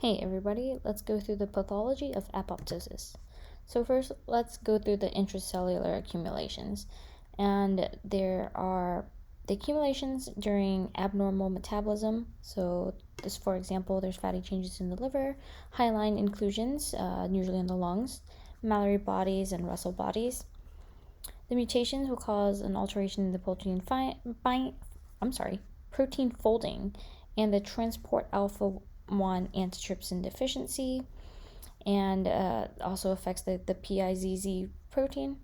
Hey everybody, let's go through the pathology of apoptosis. So first, let's go through the intracellular accumulations. And there are the accumulations during abnormal metabolism. So this, for example, there's fatty changes in the liver, hyaline inclusions, usually in the lungs, Mallory bodies and Russell bodies. The mutations will cause an alteration in the protein protein folding and the transport alpha 1 antitrypsin deficiency, and also affects the PIZZ protein.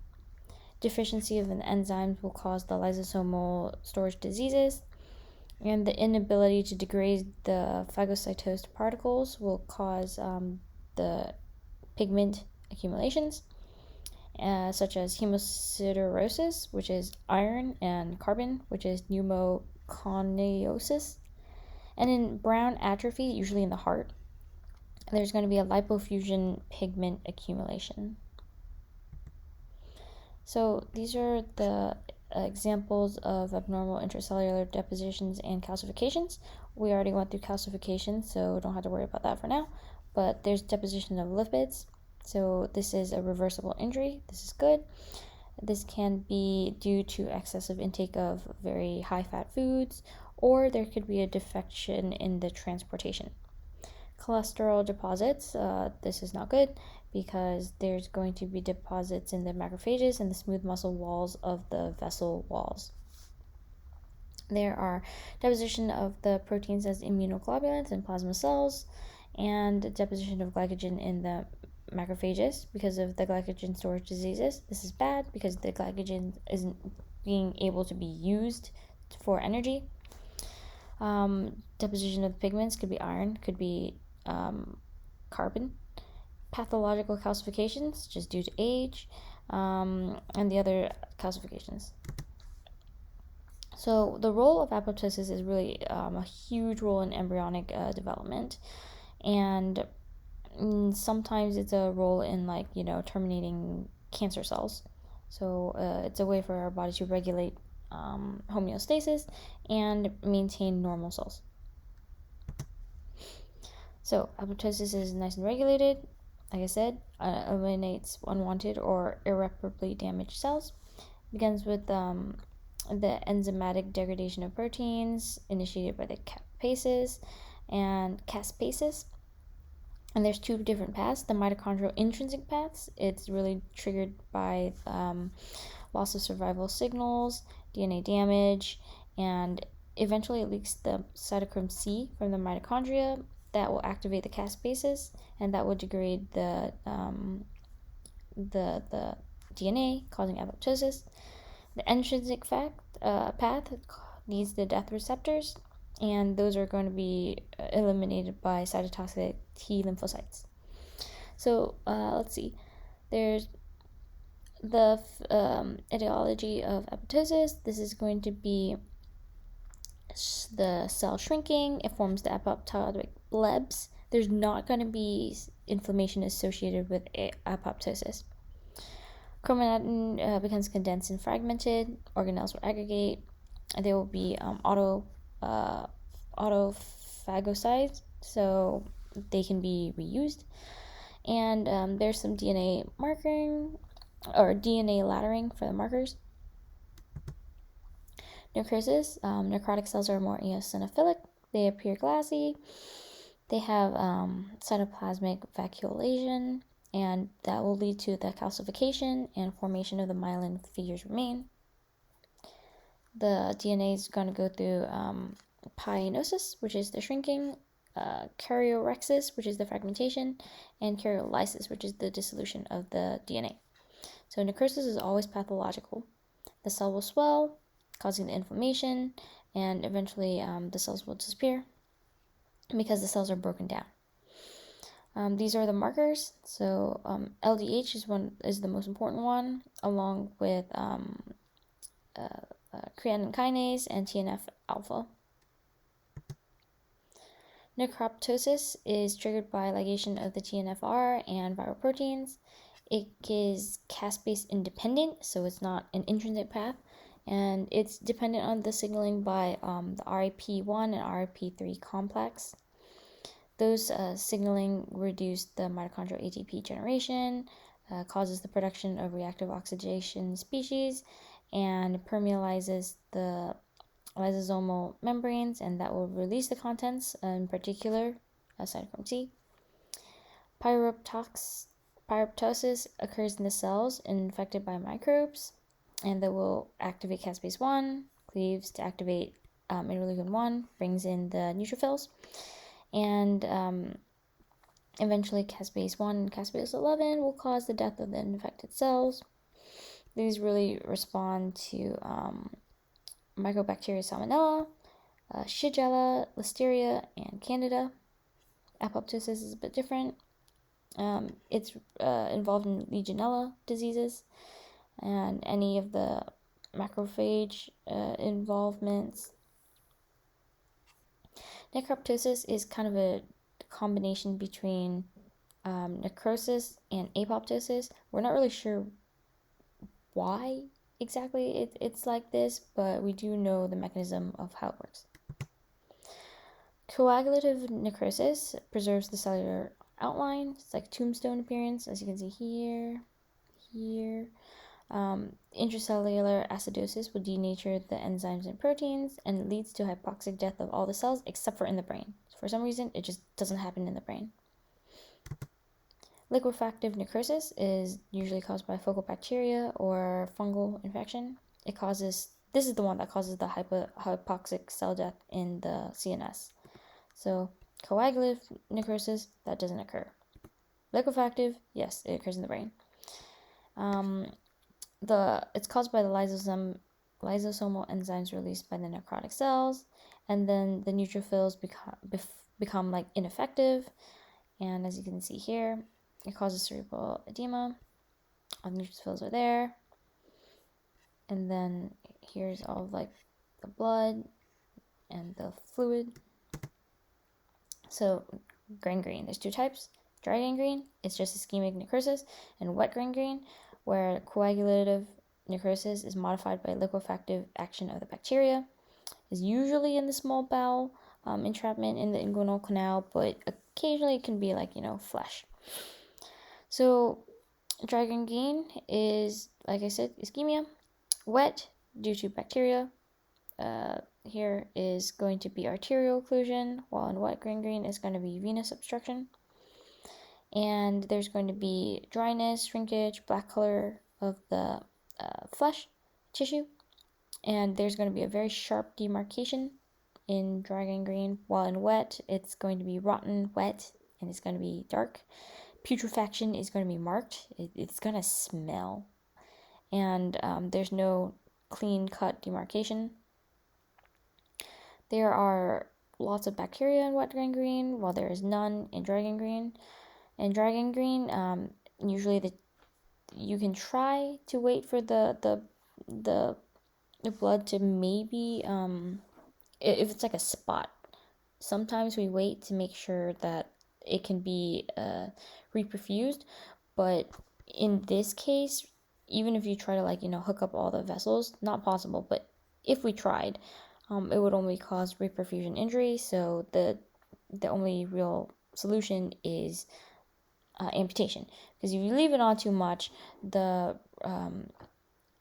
Deficiency of an enzyme will cause the lysosomal storage diseases, and the inability to degrade the phagocytosed particles will cause the pigment accumulations, such as hemosiderosis, which is iron, and carbon, which is pneumoconiosis. And in brown atrophy, usually in the heart, there's going to be a lipofusion pigment accumulation. So these are the examples of abnormal intracellular depositions and calcifications. We already went through calcification, so don't have to worry about that for now. But there's deposition of lipids. So this is a reversible injury. This is good. This can be due to excessive intake of very high-fat foods, or there could be a defection in the transportation. Cholesterol deposits, this is not good because there's going to be deposits in the macrophages and the smooth muscle walls of the vessel walls. There are deposition of the proteins as immunoglobulins in plasma cells, and deposition of glycogen in the macrophages because of the glycogen storage diseases. This is bad because the glycogen isn't being able to be used for energy. Deposition of pigments could be iron, could be carbon. Pathological calcifications, just due to age, and the other calcifications. So the role of apoptosis is really a huge role in embryonic development, and sometimes it's a role in terminating cancer cells. So it's a way for our body to regulate homeostasis and maintain normal cells. So apoptosis is nice and regulated. Like I said, eliminates unwanted or irreparably damaged cells. Begins with the enzymatic degradation of proteins initiated by the caspases and caspases. And there's two different paths. The mitochondrial intrinsic paths, it's really triggered by loss of survival signals, DNA damage, and eventually it leaks the cytochrome C from the mitochondria that will activate the caspases, and that will degrade the DNA, causing apoptosis. The intrinsic path needs the death receptors, and those are going to be eliminated by cytotoxic T lymphocytes. So let's see. There's the etiology of apoptosis. This is going to be the cell shrinking. It forms the apoptotic blebs. There's not going to be inflammation associated with apoptosis. Chromatin becomes condensed and fragmented. Organelles will aggregate. There will be autophagocytes, so they can be reused. And there's some DNA markering or DNA laddering for the markers. Necrosis. Necrotic cells are more eosinophilic. They appear glassy. They have cytoplasmic vacuolation, and that will lead to the calcification and formation of the myelin figures remain. The DNA is going to go through pyanosis, which is the shrinking, karyorexis, which is the fragmentation, and karyolysis, which is the dissolution of the DNA. So necrosis is always pathological. The cell will swell, causing the inflammation, and eventually the cells will disappear because the cells are broken down. These are the markers. So LDH is the most important one, along with creatine kinase and TNF alpha. Necroptosis is triggered by ligation of the TNFR and viral proteins. It is caspase independent, so it's not an intrinsic path, and it's dependent on the signaling by the RIP1 and RIP3 complex. Those signaling reduce the mitochondrial ATP generation, causes the production of reactive oxidation species, and permealizes the lysosomal membranes, and that will release the contents, in particular cytochrome C. Pyroptosis occurs in the cells infected by microbes, and that will activate caspase 1, cleaves to activate interleukin 1, brings in the neutrophils, and eventually caspase 1 and caspase 11 will cause the death of the infected cells. These really respond to Mycobacteria salmonella, Shigella, Listeria, and Candida. Apoptosis is a bit different. It's involved in Legionella diseases and any of the macrophage involvements. Necroptosis is kind of a combination between necrosis and apoptosis. We're not really sure why exactly it's like this, but we do know the mechanism of how it works. Coagulative necrosis preserves the cellular outline. It's like tombstone appearance, as you can see here. Intracellular acidosis will denature the enzymes and proteins, and it leads to hypoxic death of all the cells except for in the brain. For some reason, it just doesn't happen in the brain. Liquefactive necrosis is usually caused by focal bacteria or fungal infection. This is the one that causes the hypoxic cell death in the CNS. So coagulative necrosis, that doesn't occur. Liquefactive, yes, it occurs in the brain. It's caused by the lysosomal enzymes released by the necrotic cells, and then the neutrophils become like ineffective, and as you can see here, it causes cerebral edema. All the neutrophils are there, and then here's all of like the blood and the fluid. So gangrene, there's two types. Dry gangrene, it's just ischemic necrosis, and wet gangrene, where coagulative necrosis is modified by liquefactive action of the bacteria, is usually in the small bowel, entrapment in the inguinal canal, but occasionally it can be like, flesh. So dry gangrene is, like I said, ischemia. Wet, due to bacteria. Here is going to be arterial occlusion, while in wet gangrene is going to be venous obstruction. And there's going to be dryness, shrinkage, black color of the flesh tissue, and there's going to be a very sharp demarcation in dry gangrene, while in wet it's going to be rotten, wet, and it's going to be dark. Putrefaction is going to be marked. It's going to smell, and there's no clean-cut demarcation. There are lots of bacteria in wet gangrene, while there is none in dry gangrene. In dry gangrene, usually you can try to wait for the blood to maybe, if it's like a spot, sometimes we wait to make sure that it can be reperfused, but in this case, even if you try to hook up all the vessels, not possible, but if we tried, it would only cause reperfusion injury, so the only real solution is amputation, because if you leave it on too much, the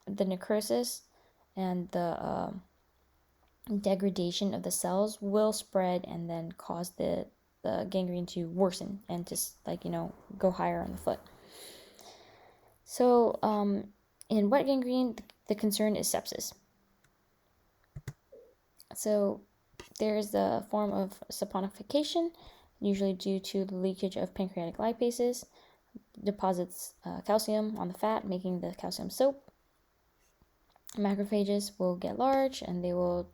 necrosis and the degradation of the cells will spread and then cause the gangrene to worsen and just go higher on the foot. So in wet gangrene, the concern is sepsis. So there is the form of saponification, usually due to the leakage of pancreatic lipases, deposits calcium on the fat, making the calcium soap. Macrophages will get large, and they will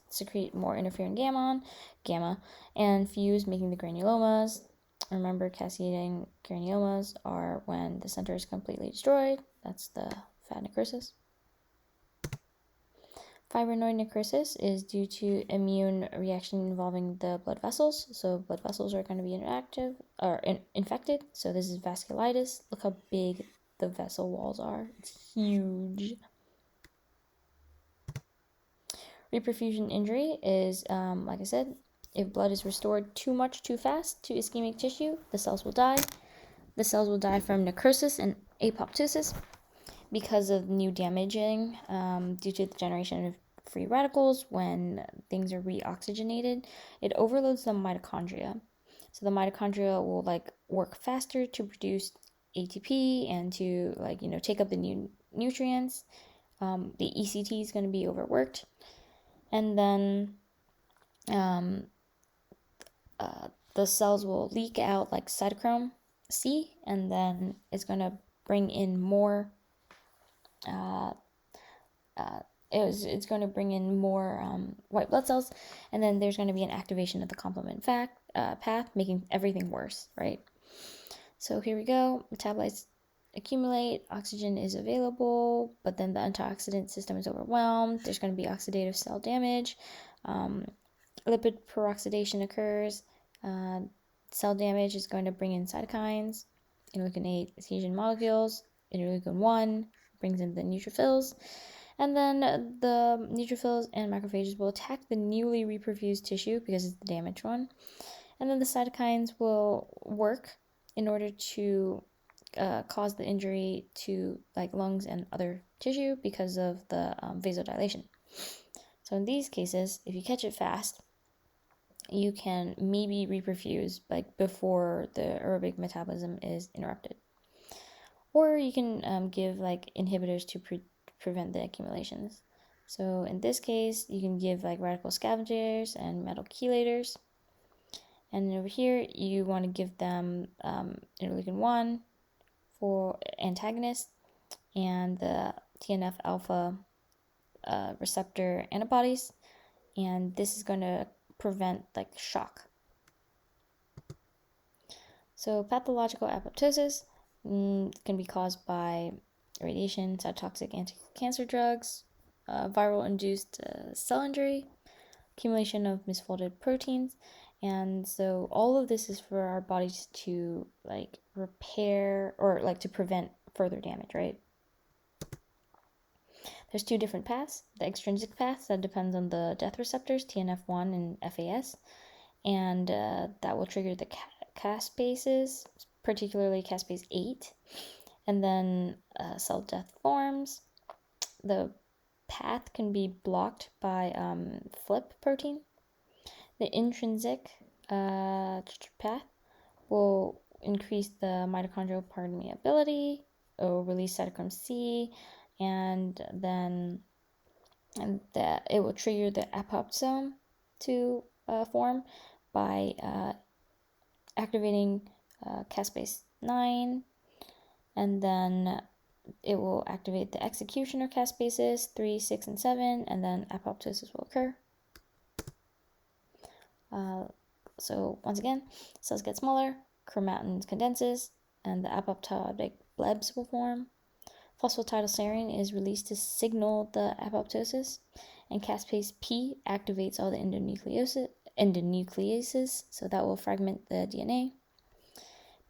secrete more interferon gamma, and fuse, making the granulomas. Remember, cascading granulomas are when the center is completely destroyed. That's the fat necrosis. Fibrinoid necrosis is due to immune reaction involving the blood vessels. So blood vessels are going to be infected. So this is vasculitis. Look how big the vessel walls are. It's huge. Reperfusion injury is, like I said, If blood is restored too much too fast to ischemic tissue, the cells will die. The cells will die from necrosis and apoptosis because of new damaging due to the generation of free radicals. When things are reoxygenated, it overloads the mitochondria. So the mitochondria will work faster to produce ATP and to take up the new nutrients. The ECT is going to be overworked, and then the cells will leak out like cytochrome C, and then it's going to bring in more. It's going to bring in more white blood cells, and then there's going to be an activation of the complement path, making everything worse, right? So here we go. Metabolites accumulate, oxygen is available, but then the antioxidant system is overwhelmed. There's going to be oxidative cell damage. Lipid peroxidation occurs. Cell damage is going to bring in cytokines, interleukin 8 adhesion molecules, interleukin 1 brings in the neutrophils, and then the neutrophils and macrophages will attack the newly reperfused tissue because it's the damaged one, and then the cytokines will work in order to cause the injury to lungs and other tissue because of the vasodilation. So in these cases, if you catch it fast, you can maybe reperfuse before the aerobic metabolism is interrupted. Or you can give inhibitors to prevent the accumulations. So in this case, you can give radical scavengers and metal chelators. And over here, you want to give them interleukin 1 for antagonist and the TNF alpha receptor antibodies. And this is going to prevent shock. So pathological apoptosis can be caused by radiation, cytotoxic anti-cancer drugs, viral-induced cell injury, accumulation of misfolded proteins, and so all of this is for our bodies to repair or to prevent further damage, right? There's two different paths. The extrinsic path that depends on the death receptors, TNF1 and FAS, and that will trigger the caspases, particularly caspase 8, and then cell death forms. The path can be blocked by FLIP protein. The intrinsic path will increase the mitochondrial permeability, it will release cytochrome C, and then it will trigger the apoptosome to form by activating caspase 9, and then it will activate the executioner caspases 3, 6, and 7, and then apoptosis will occur. So once again, cells get smaller, chromatin condenses, and the apoptotic blebs will form. Phosphatidylserine is released to signal the apoptosis, and caspase P activates all the endonucleases, so that will fragment the DNA.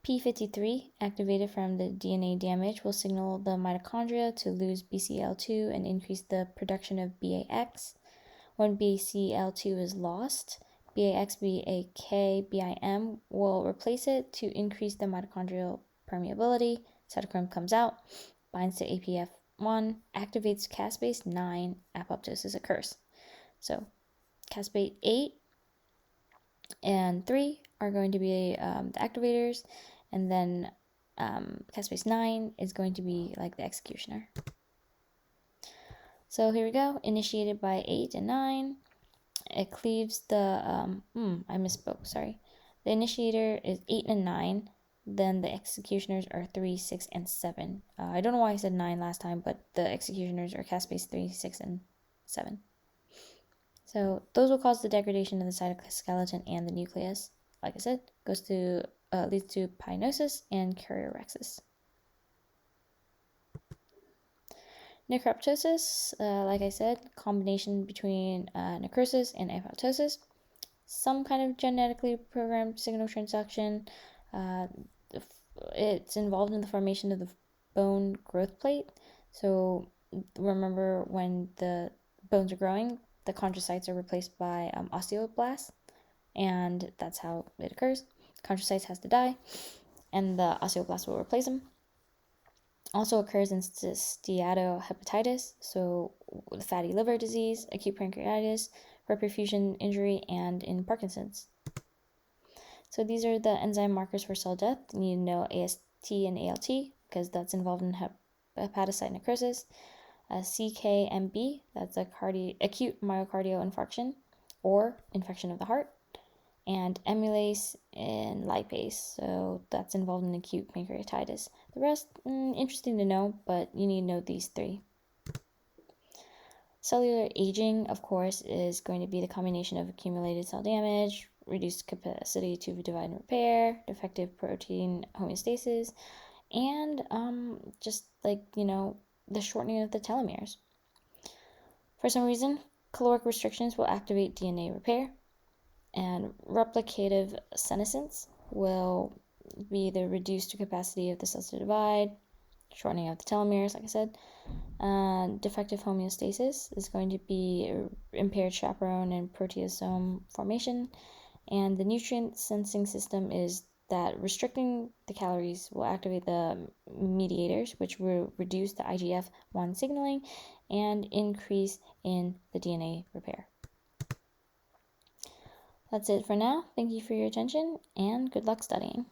P53, activated from the DNA damage, will signal the mitochondria to lose BCL2 and increase the production of BAX. When BCL2 is lost, BAX, BAK, BIM will replace it to increase the mitochondrial permeability. Cytochrome comes out, binds to APF1, activates caspase 9, apoptosis occurs. So caspase 8 and 3 are going to be the activators, and then caspase 9 is going to be the executioner. So here we go, initiated by 8 and 9. It cleaves the, I misspoke, sorry. The initiator is 8 and 9, then the executioners are 3, 6, and 7. I don't know why I said 9 last time, but the executioners are caspase 3, 6, and 7. So those will cause the degradation of the cytoskeleton and the nucleus. Like I said, leads to pynosis and karyorrhexis. Necroptosis, like I said, combination between necrosis and apoptosis. Some kind of genetically programmed signal transduction. It's involved in the formation of the bone growth plate. So remember, when the bones are growing, the chondrocytes are replaced by osteoblasts, and that's how it occurs. Chondrocytes has to die, and the osteoblast will replace them. Also occurs in steatohepatitis, so fatty liver disease, acute pancreatitis, reperfusion injury, and in Parkinson's. So these are the enzyme markers for cell death. You need to know AST and ALT because that's involved in hepatocyte necrosis. CKMB, that's acute myocardial infarction or infection of the heart. And amylase and lipase, so that's involved in acute pancreatitis. The rest, interesting to know, but you need to know these three. Cellular aging, of course, is going to be the combination of accumulated cell damage, reduced capacity to divide and repair, defective protein homeostasis, and just like, the shortening of the telomeres. For some reason, caloric restrictions will activate DNA repair, and replicative senescence will be the reduced capacity of the cells to divide, shortening of the telomeres, like I said. Defective homeostasis is going to be impaired chaperone and proteasome formation. And the nutrient sensing system is that restricting the calories will activate the mediators, which will reduce the IGF-1 signaling and increase in the DNA repair. That's it for now. Thank you for your attention, and good luck studying.